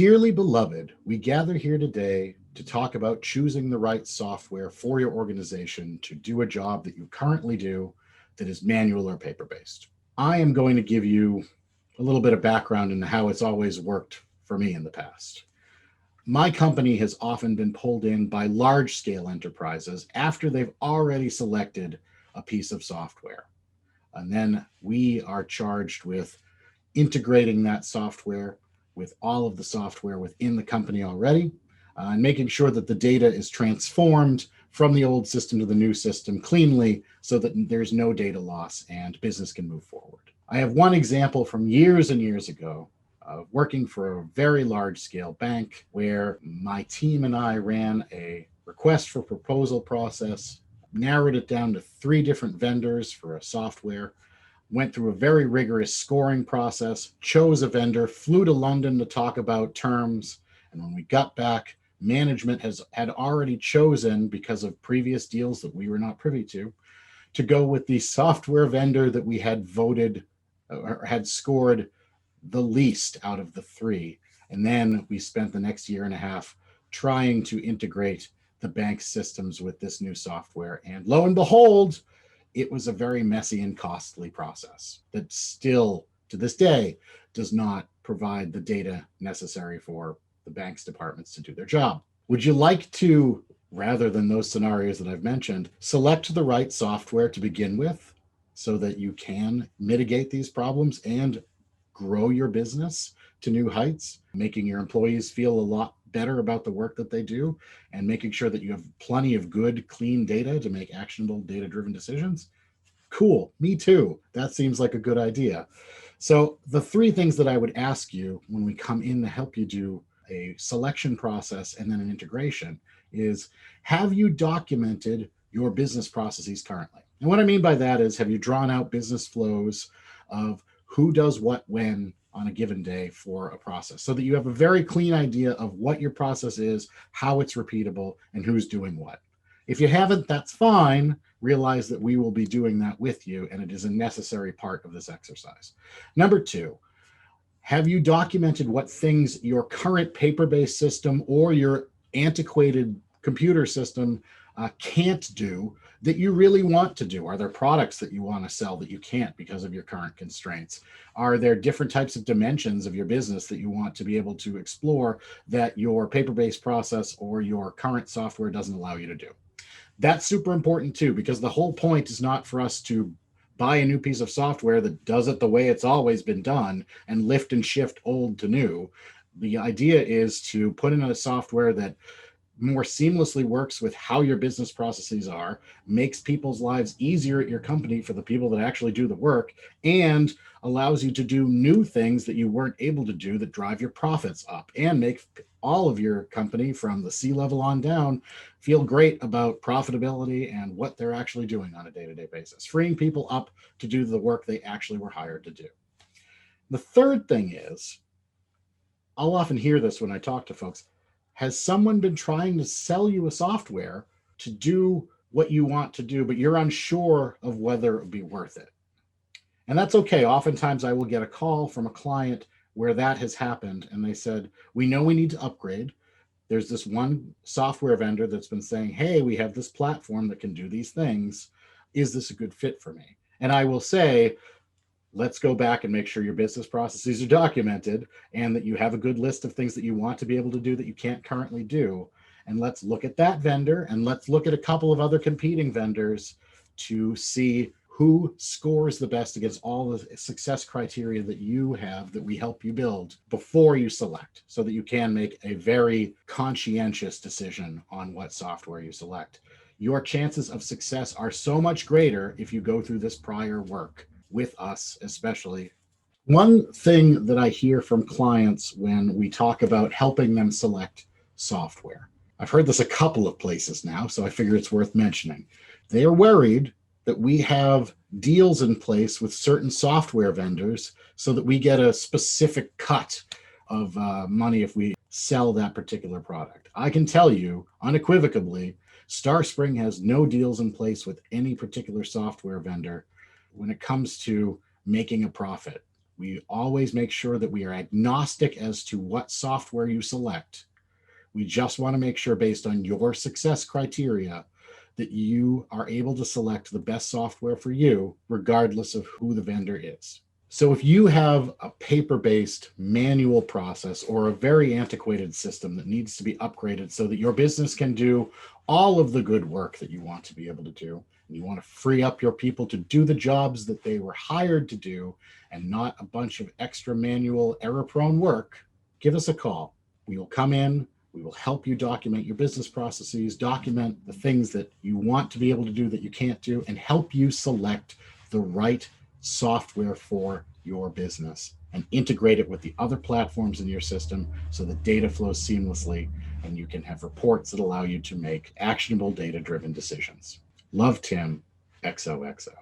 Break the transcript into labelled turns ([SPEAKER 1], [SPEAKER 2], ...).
[SPEAKER 1] Dearly beloved, we gather here today to talk about choosing the right software for your organization to do a job that you currently do that is manual or paper based. I am going to give you a little bit of background into how it's always worked for me in the past. My company has often been pulled in by large scale enterprises after they've already selected a piece of software. And then we are charged with integrating that software with all of the software within the company already, and making sure that the data is transformed from the old system to the new system cleanly so that there's no data loss and business can move forward. I have one example from years and years ago working for a very large scale bank where my team and I ran a request for proposal process, narrowed it down to 3 different vendors for a software, went through a very rigorous scoring process, chose a vendor, flew to London to talk about terms. And when we got back, management had already chosen, because of previous deals that we were not privy to go with the software vendor that we had voted or had scored the least out of the 3. And then we spent the next year and a half trying to integrate the bank's systems with this new software. And lo and behold, it was a very messy and costly process that still, to this day, does not provide the data necessary for the bank's departments to do their job. Would you like to, rather than those scenarios that I've mentioned, select the right software to begin with so that you can mitigate these problems and grow your business to new heights, making your employees feel a lot better about the work that they do, and making sure that you have plenty of good, clean data to make actionable, data-driven decisions? Cool, me too. That seems like a good idea. So the 3 things that I would ask you when we come in to help you do a selection process and then an integration is, have you documented your business processes currently? And what I mean by that is, have you drawn out business flows of who does what when on a given day for a process, so that you have a very clean idea of what your process is, how it's repeatable, and who's doing what. If you haven't, that's fine. Realize that we will be doing that with you, and it is a necessary part of this exercise. Number 2, have you documented what things your current paper-based system or your antiquated computer system can't do that you really want to do? Are there products that you want to sell that you can't because of your current constraints? Are there different types of dimensions of your business that you want to be able to explore that your paper-based process or your current software doesn't allow you to do? That's super important too, because the whole point is not for us to buy a new piece of software that does it the way it's always been done and lift and shift old to new. The idea is to put in a software that more seamlessly works with how your business processes are, makes people's lives easier at your company for the people that actually do the work, and allows you to do new things that you weren't able to do that drive your profits up and make all of your company from the C-level on down feel great about profitability and what they're actually doing on a day-to-day basis, freeing people up to do the work they actually were hired to do. The third thing is, I'll often hear this when I talk to folks, has someone been trying to sell you a software to do what you want to do, but you're unsure of whether it would be worth it? And that's okay. Oftentimes I will get a call from a client where that has happened, and they said, we know we need to upgrade. There's this one software vendor that's been saying, hey, we have this platform that can do these things. Is this a good fit for me? And I will say, let's go back and make sure your business processes are documented and that you have a good list of things that you want to be able to do that you can't currently do. And let's look at that vendor, and let's look at a couple of other competing vendors to see who scores the best against all the success criteria that you have, that we help you build before you select, so that you can make a very conscientious decision on what software you select. Your chances of success are so much greater if you go through this prior work with us, especially. One thing that I hear from clients when we talk about helping them select software, I've heard this a couple of places now, so I figure it's worth mentioning. They are worried that we have deals in place with certain software vendors so that we get a specific cut of money if we sell that particular product. I can tell you unequivocally, StarSpring has no deals in place with any particular software vendor when it comes to making a profit. We always make sure that we are agnostic as to what software you select. We just want to make sure, based on your success criteria, that you are able to select the best software for you, regardless of who the vendor is. So if you have a paper-based manual process or a very antiquated system that needs to be upgraded so that your business can do all of the good work that you want to be able to do, and you want to free up your people to do the jobs that they were hired to do and not a bunch of extra manual error-prone work, give us a call. We will come in, we will help you document your business processes, document the things that you want to be able to do that you can't do, and help you select the right software for your business and integrate it with the other platforms in your system so the data flows seamlessly and you can have reports that allow you to make actionable data-driven decisions. Love, Tim. XOXO.